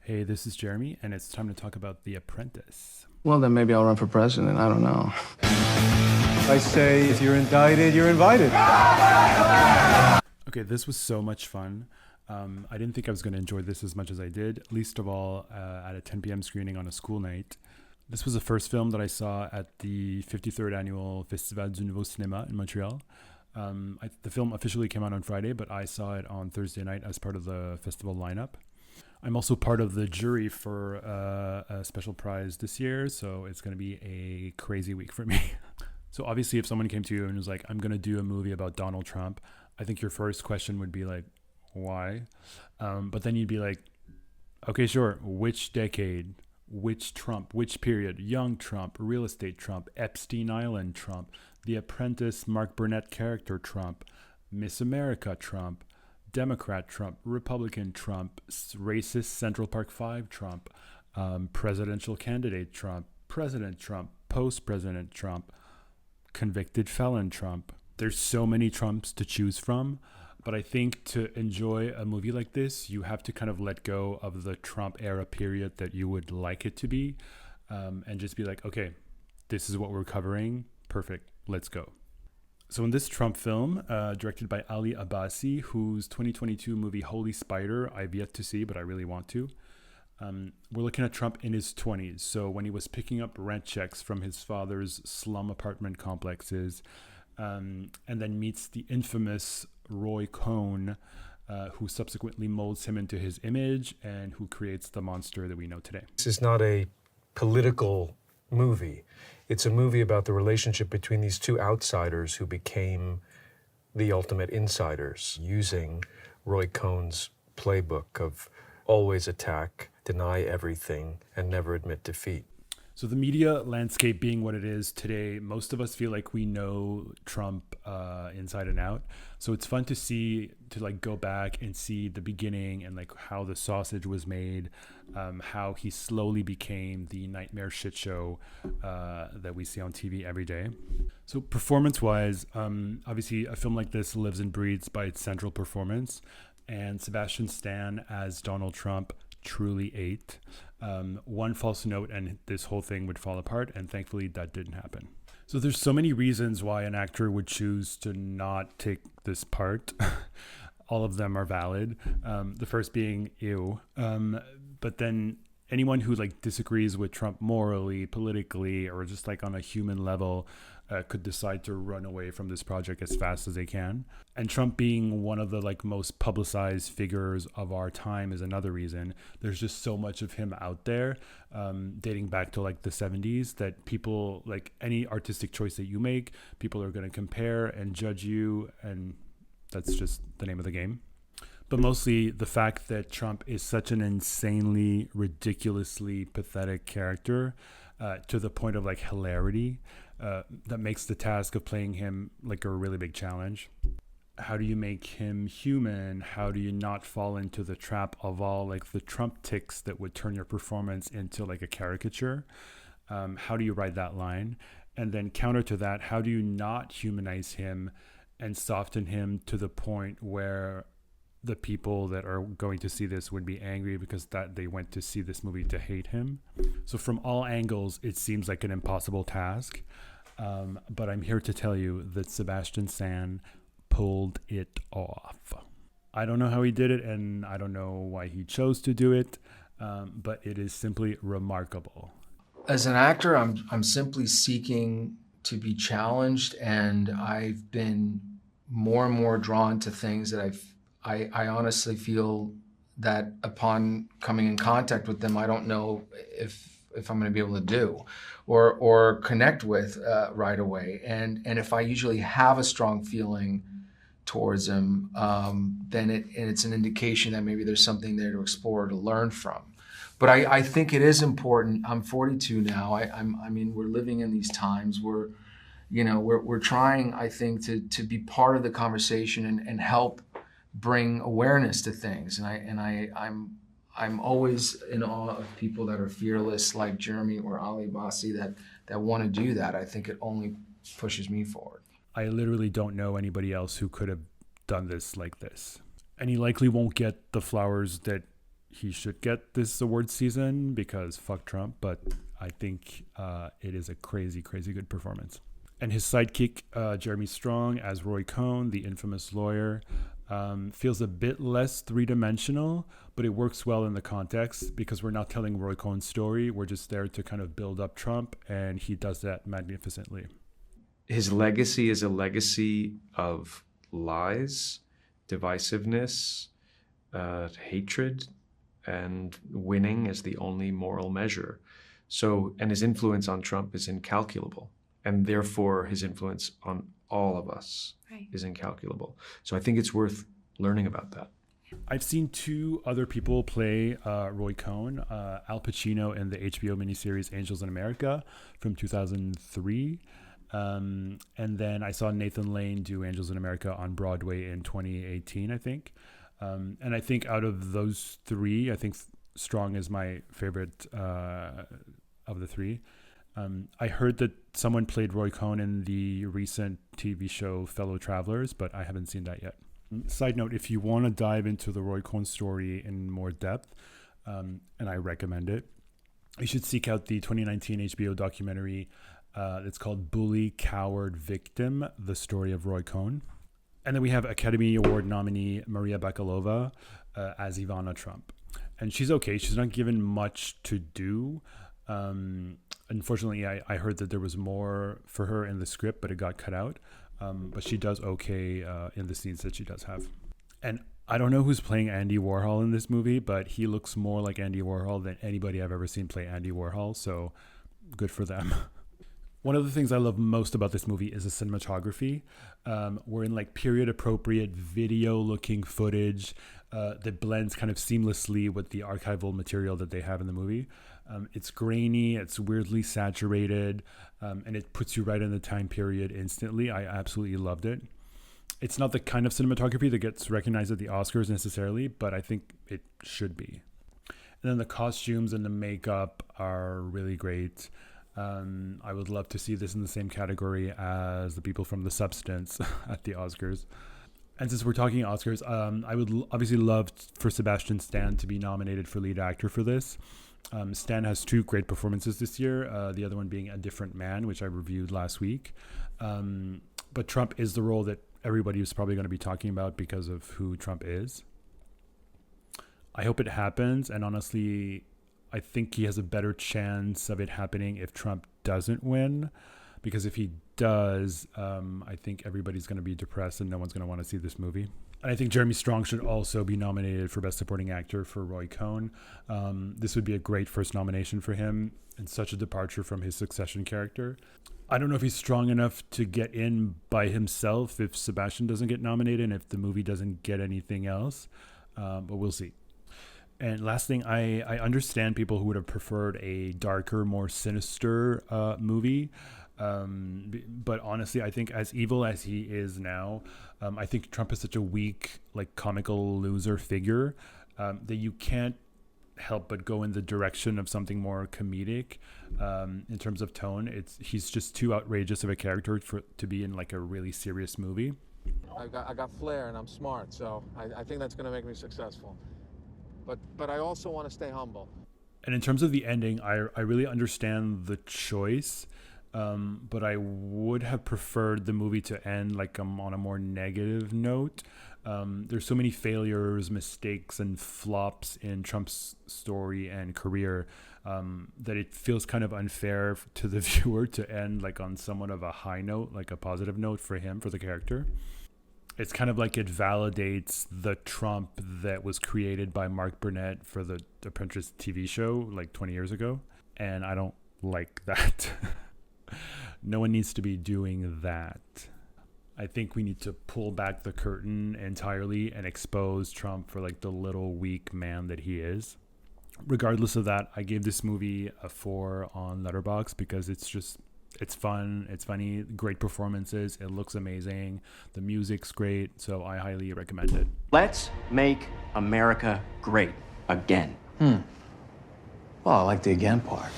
Hey, this is Jeremy, and it's time to talk about The Apprentice. Well, then maybe I'll run for president. I don't know. I say, if you're indicted, you're invited. Okay, this was so much fun. I didn't think I was going to enjoy this as much as I did, least of all at a 10 p.m. screening on a school night. This was the first film that I saw at the 53rd annual Festival du Nouveau Cinéma in Montreal. The film officially came out on Friday, but I saw it on Thursday night as part of the festival lineup. I'm also part of the jury for a special prize this year, so it's going to be a crazy week for me. So obviously, if someone came to you and was like, I'm going to do a movie about Donald Trump, I think your first question would be like, why? But then you'd be like, okay, sure. Which decade? Which Trump? Which period? Young Trump, real estate Trump, Epstein Island Trump, The Apprentice Mark Burnett character Trump, Miss America Trump, Democrat Trump, Republican Trump, racist Central Park 5 Trump, presidential candidate Trump, President Trump, post-President Trump, convicted felon Trump. There's so many Trumps to choose from, but I think to enjoy a movie like this, you have to kind of let go of the Trump era period that you would like it to be, and just be like, okay, this is what we're covering. Perfect. Let's go. So in this Trump film, directed by Ali Abbasi, whose 2022 movie Holy Spider I've yet to see, but I really want to, we're looking at Trump in his 20s. So when he was picking up rent checks from his father's slum apartment complexes, and then meets the infamous Roy Cohn, who subsequently molds him into his image and who creates the monster that we know today. This is not a political movie. It's a movie about the relationship between these two outsiders who became the ultimate insiders, using Roy Cohn's playbook of always attack, deny everything, and never admit defeat. So the media landscape being what it is today, most of us feel like we know Trump inside and out. So it's fun to like go back and see the beginning and like how the sausage was made, how he slowly became the nightmare shit show that we see on TV every day. So performance-wise, obviously a film like this lives and breathes by its central performance, and Sebastian Stan as Donald Trump truly ate. One false note and this whole thing would fall apart, and thankfully that didn't happen. So there's so many reasons why an actor would choose to not take this part. All of them are valid. The first being ew. But then anyone who like disagrees with Trump morally, politically, or just like on a human level could decide to run away from this project as fast as they can. And Trump being one of the like most publicized figures of our time is another reason. There's just so much of him out there, dating back to like the 70s, that people, like any artistic choice that you make, people are going to compare and judge you, and that's just the name of the game. But mostly the fact that Trump is such an insanely, ridiculously pathetic character, to the point of like hilarity, that makes the task of playing him like a really big challenge. How do you make him human? How do you not fall into the trap of all like the Trump tics that would turn your performance into like a caricature? How do you ride that line? And then counter to that, how do you not humanize him and soften him to the point where the people that are going to see this would be angry because that they went to see this movie to hate him? So from all angles, it seems like an impossible task. But I'm here to tell you that Sebastian Stan pulled it off. I don't know how he did it, and I don't know why he chose to do it, but it is simply remarkable. As an actor, I'm simply seeking to be challenged, and I've been more and more drawn to things that I honestly feel that upon coming in contact with them, I don't know if I'm going to be able to do or connect with right away. And if I usually have a strong feeling towards them, then it's an indication that maybe there's something there to explore, to learn from. But I think it is important. I'm 42 now. I mean, we're living in these times where, we're trying, I think, to be part of the conversation and help bring awareness to things. And I'm always in awe of people that are fearless, like Jeremy or Ali Bassi, that want to do that. I think it only pushes me forward. I literally don't know anybody else who could have done this like this. And he likely won't get the flowers that he should get this award season because fuck Trump, but I think it is a crazy, crazy good performance. And his sidekick, Jeremy Strong, as Roy Cohn, the infamous lawyer, feels a bit less three-dimensional, but it works well in the context because we're not telling Roy Cohn's story. We're just there to kind of build up Trump, and he does that magnificently. His legacy is a legacy of lies, divisiveness, hatred, and winning as the only moral measure. So, and his influence on Trump is incalculable, and therefore his influence on all of us is incalculable. So I think it's worth learning about that. I've seen two other people play Roy Cohn, Al Pacino in the HBO miniseries Angels in America from 2003. And then I saw Nathan Lane do Angels in America on Broadway in 2018, I think. And I think out of those three, I think Strong is my favorite of the three. I heard that someone played Roy Cohn in the recent TV show Fellow Travelers, but I haven't seen that yet. Side note, if you want to dive into the Roy Cohn story in more depth, and I recommend it, you should seek out the 2019 HBO documentary. It's called Bully, Coward, Victim, The Story of Roy Cohn. And then we have Academy Award nominee Maria Bakalova as Ivana Trump. And she's okay. She's not given much to do. Unfortunately, I heard that there was more for her in the script, but it got cut out. But she does okay in the scenes that she does have. And I don't know who's playing Andy Warhol in this movie, but he looks more like Andy Warhol than anybody I've ever seen play Andy Warhol. So good for them. One of the things I love most about this movie is the cinematography. We're in like period appropriate video looking footage that blends kind of seamlessly with the archival material that they have in the movie. It's grainy, it's weirdly saturated, and it puts you right in the time period instantly. I absolutely loved it. It's not the kind of cinematography that gets recognized at the Oscars necessarily, but I think it should be. And then the costumes and the makeup are really great. I would love to see this in the same category as the people from The Substance at the Oscars. And since we're talking Oscars, I would obviously love for Sebastian Stan to be nominated for lead actor for this. Stan has two great performances this year, the other one being A Different Man, which I reviewed last week. But Trump is the role that everybody is probably going to be talking about because of who Trump is. I hope it happens, and honestly, I think he has a better chance of it happening if Trump doesn't win, because if he does, I think everybody's going to be depressed and no one's going to want to see this movie. And I think Jeremy Strong should also be nominated for Best Supporting Actor for Roy Cohn. This would be a great first nomination for him and such a departure from his Succession character. I don't know if he's strong enough to get in by himself if Sebastian doesn't get nominated and if the movie doesn't get anything else, but we'll see. And last thing, I understand people who would have preferred a darker, more sinister movie. But honestly, I think as evil as he is now, I think Trump is such a weak, like comical loser figure that you can't help but go in the direction of something more comedic in terms of tone. He's just too outrageous of a character to be in like a really serious movie. I got flair and I'm smart, so I think that's going to make me successful. But I also want to stay humble. And in terms of the ending, I really understand the choice, but I would have preferred the movie to end like on a more negative note. There's so many failures, mistakes, and flops in Trump's story and career that it feels kind of unfair to the viewer to end like on somewhat of a high note, like a positive note for him, for the character. It's kind of like it validates the Trump that was created by Mark Burnett for the Apprentice TV show like 20 years ago. And I don't like that. No one needs to be doing that. I think we need to pull back the curtain entirely and expose Trump for like the little weak man that he is. Regardless of that, I gave this movie a 4 on Letterboxd because it's fun, it's funny, great performances, it looks amazing, the music's great, so I highly recommend it. Let's make America great again. Well, I like the again part.